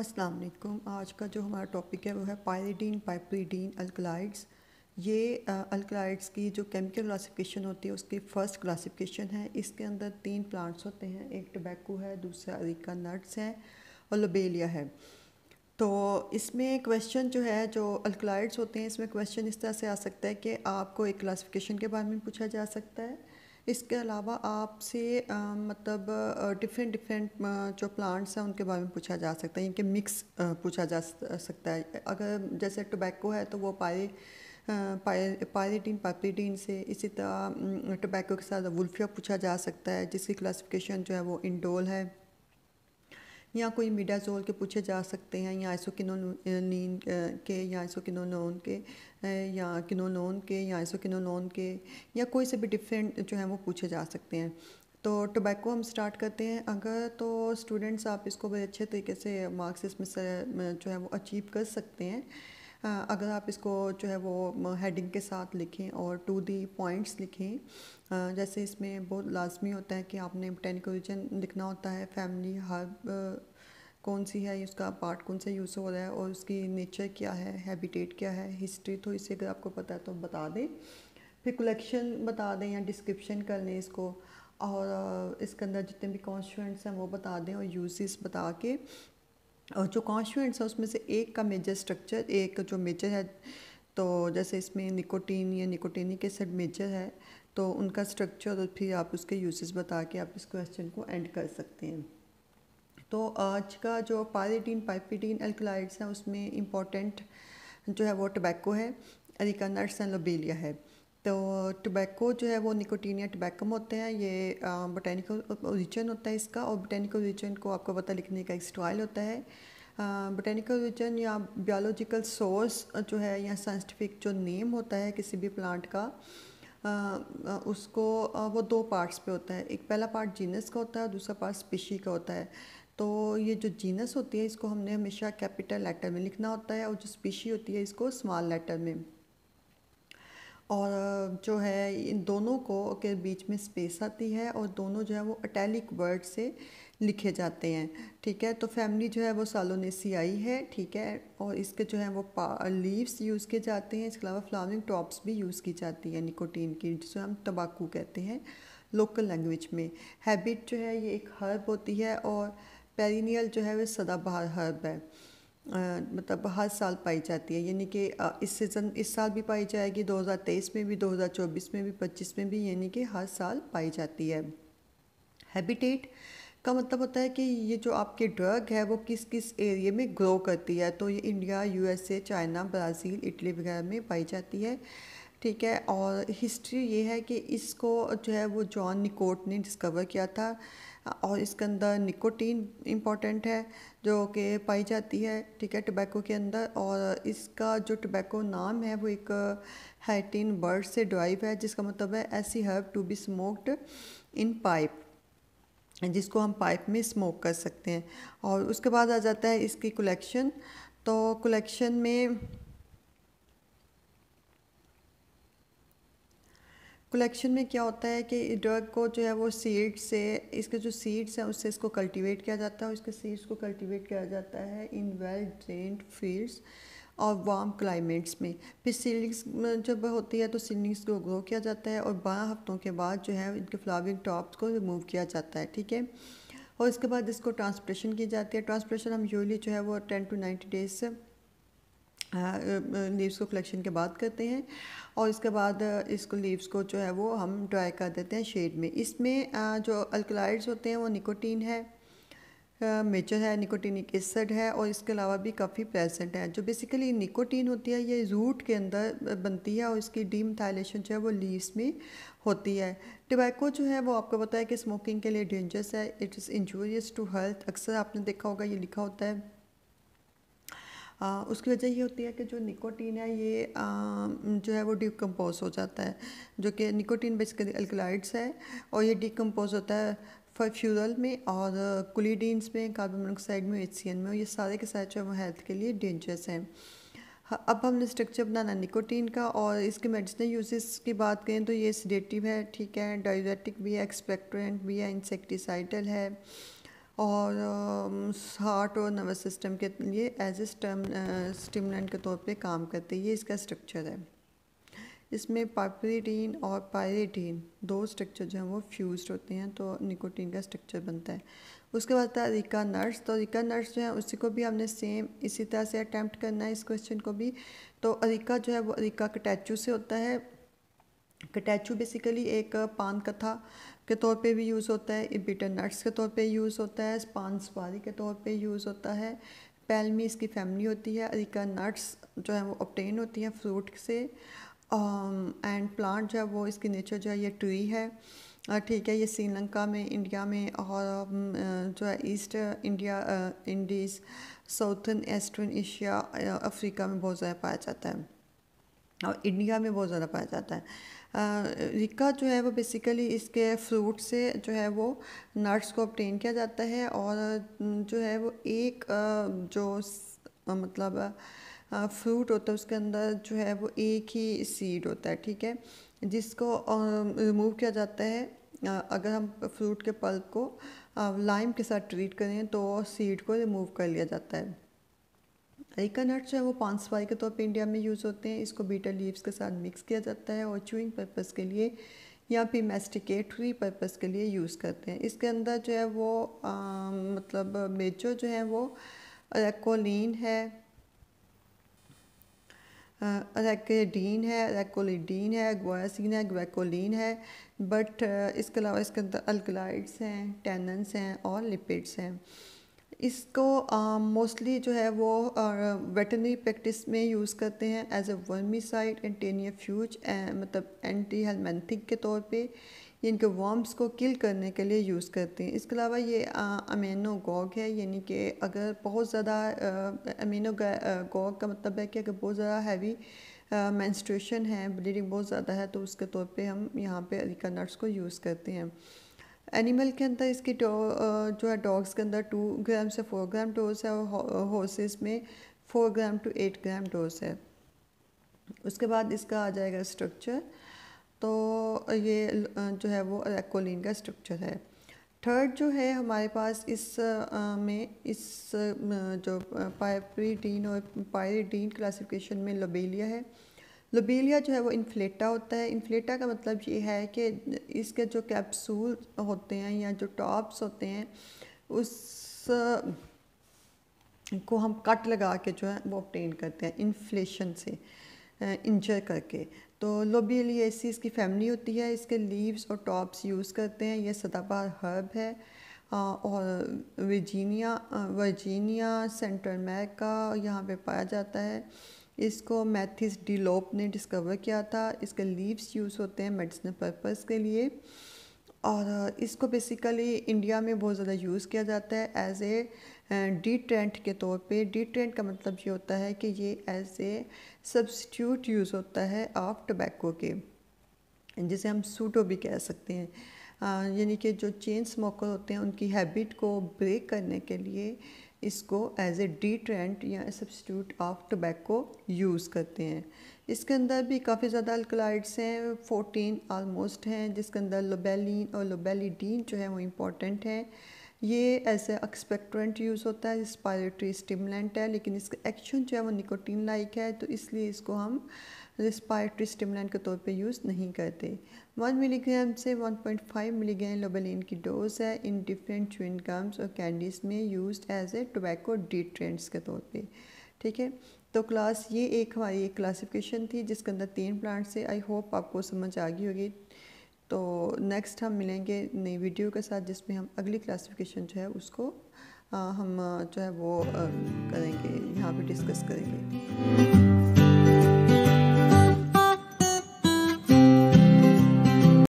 अस्सलाम वालेकुम। आज का जो हमारा टॉपिक है वो है पायरीडीन पाइपरीडीन अल्कलाइड्स। ये अल्कलाइड्स की जो केमिकल क्लासिफिकेशन होती है उसकी फ़र्स्ट क्लासिफिकेशन है। इसके अंदर 3 प्लांट्स होते हैं, एक टबैको है, दूसरा अरेका नट्स है और लोबेलिया है। तो इसमें क्वेश्चन जो है, जो अल्कलाइड्स होते हैं, इसमें क्वेश्चन इस तरह से आ सकता है कि आपको एक क्लासिफिकेशन के बारे में पूछा जा सकता है। इसके अलावा आपसे मतलब डिफरेंट डिफरेंट जो प्लांट्स हैं उनके बारे में पूछा जा सकता है, इनके मिक्स पूछा जा सकता है। अगर जैसे टोबैको है तो वो पायरीडीन पाइपरीडीन से, इसी तरह टोबैको के साथ वुल्फिया पूछा जा सकता है जिसकी क्लासिफिकेशन जो है वो इंडोल है, या कोई मिडाजोल के पूछे जा सकते हैं, या आइसोकिनोनीन के, या आइसोकिनोलोन के, या किनोलोन के, या आइसोकिनोलोन के, या कोई से भी डिफरेंट जो है वो पूछे जा सकते हैं। तो टोबैको हम स्टार्ट करते हैं। अगर तो स्टूडेंट्स आप इसको बड़े अच्छे तरीके से मार्क्स इसमें से जो है वो अचीव कर सकते हैं अगर आप इसको जो है वो हेडिंग के साथ लिखें और टू दी पॉइंट्स लिखें। जैसे इसमें बहुत लाजमी होता है कि आपने बोटेनिकल रीजन लिखना होता है, फैमिली हर्ब कौन सी है, उसका पार्ट कौन सा यूज़ हो रहा है और उसकी नेचर क्या है, हैबिटेट क्या है, हिस्ट्री तो इससे अगर आपको पता है तो बता दें। फिर कलेक्शन बता दें या डिस्क्रिप्शन कर लें इसको, और इसके अंदर जितने भी कॉन्स्टिट्यूएंट्स हैं वो बता दें और यूजेस बता के। और जो कॉन्स्टिट्यूएंट्स हैं उसमें से एक का मेजर स्ट्रक्चर, एक जो मेजर है, तो जैसे इसमें निकोटीन या निकोटीनिक एसिड मेजर है तो उनका स्ट्रक्चर और फिर आप उसके यूजेस बता के आप इस क्वेश्चन को एंड कर सकते हैं। तो आज का जो पायरीडीन पाइपरीडीन अल्कलाइड्स हैं उसमें इम्पॉर्टेंट जो है वो टबैको है, अरेका नट्स एंड लोबेलिया है। तो टबैको जो है वो निकोटीनिया टबैकम होते हैं, ये बोटेनिकल ओरिजिन होता है इसका, और बोटेनिकल ओरिजिन को आपको पता लिखने का एक स्टाइल होता है। बोटेनिकल ओरिजिन या बायोलॉजिकल सोर्स जो है या साइंटिफिक जो नेम होता है किसी भी प्लांट का, उसको वो 2 पार्ट्स पे होता है। एक पहला पार्ट जीनस का होता है और दूसरा पार्ट स्पीशी का होता है। तो ये जो जीनस होती है इसको हमने हमेशा कैपिटल लेटर में लिखना होता है और जो स्पीशी होती है इसको स्मॉल लेटर में। और जो है इन दोनों को के बीच में स्पेस आती है और दोनों जो है वो इटैलिक वर्ड से लिखे जाते हैं। ठीक है, तो फैमिली जो है वो सालोनेसियाई है। ठीक है, और इसके जो है वो लीव्स यूज़ किए जाते हैं। इसके अलावा फ्लावरिंग टॉप्स भी यूज़ की जाती है निकोटीन की, जिसे हम तंबाकू कहते हैं लोकल लैंग्वेज में। हैबिट जो है ये एक हर्ब होती है और पेरिनियल जो है वो सदाबहार हर्ब है। मतलब हर साल पाई जाती है, यानी कि इस साल भी पाई जाएगी, 2023 में भी, 2024 में भी, 25 में भी, यानी कि हर साल पाई जाती है। हैबिटेट का मतलब होता है कि ये जो आपकी ड्रग है वो किस किस एरिया में ग्रो करती है। तो ये India, USA, China, Brazil, Italy वगैरह में पाई जाती है। ठीक है, और हिस्ट्री ये है कि इसको जो है वो जॉन निकोट ने डिस्कवर किया था, और इसके अंदर निकोटीन इम्पॉर्टेंट है जो कि पाई जाती है। ठीक है, टबैको के अंदर। और इसका जो टबैको नाम है वो एक हैटिन बर्ड से ड्राइव है, जिसका मतलब है ऐसी herb to be smoked in pipe, जिसको हम पाइप में स्मोक कर सकते हैं। और उसके बाद आ जाता है इसकी कलेक्शन। तो कलेक्शन में क्या होता है कि ड्रग को जो है वो सीड से, इसके जो सीड्स हैं उससे इसको कल्टीवेट किया जाता है, और इसके सीड्स को कल्टीवेट किया जाता है इन वेल ड्रेन्ड फील्ड्स और वार्म क्लाइमेट्स में। फिर सीडलिंग्स जब होती है तो सीडलिंग्स को ग्रो किया जाता है और 12 हफ्तों के बाद जो है इनके फ्लावरिंग टॉप्स को रिमूव किया जाता है। ठीक है, और इसके बाद इसको ट्रांसप्रेशन की जाती है। ट्रांसप्रेशन हम यूजली जो है वो 10 to 90 डेज से लीव्स को कलेक्शन के बाद करते हैं, और इसके बाद इसको लीव्स को जो है वो हम ड्राई कर देते हैं शेड में। इसमें जो अल्कलाइड्स होते हैं वो निकोटीन है, मेजर है, निकोटीनिक एसिड है, और इसके अलावा भी काफ़ी प्रेजेंट है। जो बेसिकली निकोटीन होती है ये रूट के अंदर बनती है और इसकी डीमिथाइलेशन जो है वो लीव्स में होती है। टबैको जो है वो आपको पता है कि स्मोकिंग के लिए डेंजरस है, it is injurious to health. अक्सर आपने देखा होगा ये लिखा होता है। उसकी वजह ये होती है कि जो निकोटीन है ये जो है वो डिकम्पोज हो जाता है, जो कि निकोटीन बेसिकली अल्कलाइड्स है, और ये डिकम्पोज होता है फ्यूरल में और कुलीडीन्स में, कार्बन मोनोऑक्साइड में, HCN में, और ये सारे के सारे जो है वो हेल्थ के लिए डेंजरस हैं। अब हमने स्ट्रक्चर बनाना निकोटीन का, और इसके मेडिसिनल यूजेस की बात करें तो ये सेडेटिव है। ठीक है, डायूरेटिक भी है, एक्सपेक्टोरेंट भी है, इंसेक्टिसाइडल है, और हार्ट और नर्वस सिस्टम के लिए एज ए स्टिमुलेंट के तौर पे काम करते हैं। ये इसका स्ट्रक्चर है। इसमें पाइपरिडीन और पायरिडीन दो स्ट्रक्चर जो हैं वो फ्यूज्ड होते हैं, तो निकोटीन का स्ट्रक्चर बनता है। उसके बाद था अरिका नट्स। तो अरिका नट्स जो है उसी को भी हमने सेम इसी तरह से अटैम्प्ट करना है इस क्वेश्चन को भी। तो अरिका जो है वो अरिका कटैचू से होता है। कटैचू बेसिकली एक पान कथा के तौर पे भी यूज़ होता है, बिटर नट्स के तौर पे यूज़ होता है, पान सुपारी के तौर पे यूज़ होता है। पैल्मी इसकी फैमिली होती है। अरिका नट्स जो है वो ऑब्टेन होती हैं फ्रूट से। एंड प्लांट जो है वो इसकी नेचर जो है ये ट्री है। ठीक है, ये श्रीलंका में, इंडिया में और जो है east India, Indies, southern eastern Asia, Africa में बहुत ज़्यादा पाया जाता है और इंडिया में बहुत ज़्यादा पाया जाता है। रिका जो है वो बेसिकली इसके फ्रूट से जो है वो नट्स को ऑब्टेन किया जाता है और जो है वो एक मतलब फ्रूट होता है उसके अंदर जो है वो एक ही सीड होता है। ठीक है, जिसको रिमूव किया जाता है। अगर हम फ्रूट के पल्प को लाइम के साथ ट्रीट करें तो सीड को रिमूव कर लिया जाता है। अरिका नट्स जो है वो पान सुपारी के तौर पे इंडिया में यूज़ होते हैं। इसको बीटर लीव्स के साथ मिक्स किया जाता है और च्यूइंग पर्पस के लिए या फिर मैस्टिकेटरी पर्पस के लिए यूज़ करते हैं। इसके अंदर जो है वो मतलब मेजर जो है वो रैकोलिन है, रैकेडीन है, रैकोलिडीन है, ग्वासिन है, ग्वैकोलिन है। बट इसके अलावा इसके अंदर अल्कलाइड्स हैं, टैनन्स हैं और लिपिड्स हैं। इसको मोस्टली जो है वो वेटरनरी प्रैक्टिस में यूज़ करते हैं एज ए वर्मीसाइड एंड टेनियाफ्यूज, मतलब एंटी हेलमेंथिक के तौर पे ये इनके वर्म्स को किल करने के लिए यूज़ करते हैं। इसके अलावा ये अमीनोगॉग है, यानी कि अगर बहुत ज़्यादा अमीनोगॉग का मतलब है कि अगर बहुत ज़्यादा हैवी मेंस्ट्रुएशन है, ब्लीडिंग बहुत ज़्यादा है, तो उसके तौर पे हम यहाँ पे अरिका नट्स को यूज़ करते हैं। एनिमल के अंदर इसकी जो है डॉग्स के अंदर 2 ग्राम से 4 ग्राम डोज है और हॉर्सेस में 4 ग्राम टू 8 ग्राम डोज है। उसके बाद इसका आ जाएगा स्ट्रक्चर। तो ये जो है वो रैकोलिन का स्ट्रक्चर है। थर्ड जो है हमारे पास इस जो पाइपरिडीन और पायरिडीन क्लासिफिकेशन में लोबेलिया है। लोबेलिया जो है वो इन्फ्लेटा होता है। इन्फ्लेटा का मतलब ये है कि इसके जो कैप्सूल होते हैं या जो टॉप्स होते हैं उस को हम कट लगा के जो है वो ऑब्टेन करते हैं इन्फ्लेशन से, इंजर करके। तो लोबेलिएसी इसकी फैमिली होती है। इसके लीव्स और टॉप्स यूज़ करते हैं। ये सदाबहार हर्ब है और वर्जीनिया सेंट्रल अमेरिका यहाँ पे पाया जाता है। इसको मैथिस डिलोप ने डिस्कवर किया था। इसके लीव्स यूज़ होते हैं मेडिसिनल पर्पस के लिए और इसको बेसिकली इंडिया में बहुत ज़्यादा यूज़ किया जाता है एज ए डिट्रेंट के तौर पे। डिट्रेंट का मतलब ये होता है कि ये एज ए सब्स्टिट्यूट यूज़ होता है ऑफ टबैको के, जिसे हम सूटो भी कह सकते हैं। यानी कि जो चेन स्मोकर होते हैं उनकी हैबिट को ब्रेक करने के लिए इसको एज ए डिट्रेंट या सब्स्टिट्यूट ऑफ टबैको यूज़ करते हैं। इसके अंदर भी काफ़ी ज़्यादा अल्कलाइड्स हैं, 14 आलमोस्ट हैं, जिसके अंदर लोबेलिन और लोबेलिडीन जो है वो इम्पॉर्टेंट हैं। ये एज ए एक्सपेक्ट्रेंट यूज़ होता है, रिस्पायरेटरी स्टिमुलेंट है, लेकिन इसका एक्शन जो है वो निकोटीन लाइक है, तो इसलिए इसको हम रिस्पायरेटरी स्टिमुलेंट के तौर पे यूज़ नहीं करते। 1 मिलीग्राम से 1.5 मिलीग्राम लोबेलिन की डोज है इन डिफरेंट च्युइंग गम्स और कैंडीज़ में यूज्ड एज ए टोबैको डिट्रेंट्स के तौर पे। ठीक है, तो क्लास ये एक हमारी एक क्लासिफिकेशन थी जिसके अंदर 3 प्लांट से। आई होप आपको समझ आ गई होगी। तो नेक्स्ट हम मिलेंगे नई वीडियो के साथ जिसमें हम अगली क्लासिफिकेशन जो है उसको हम जो है वो करेंगे, यहाँ पे डिस्कस करेंगे।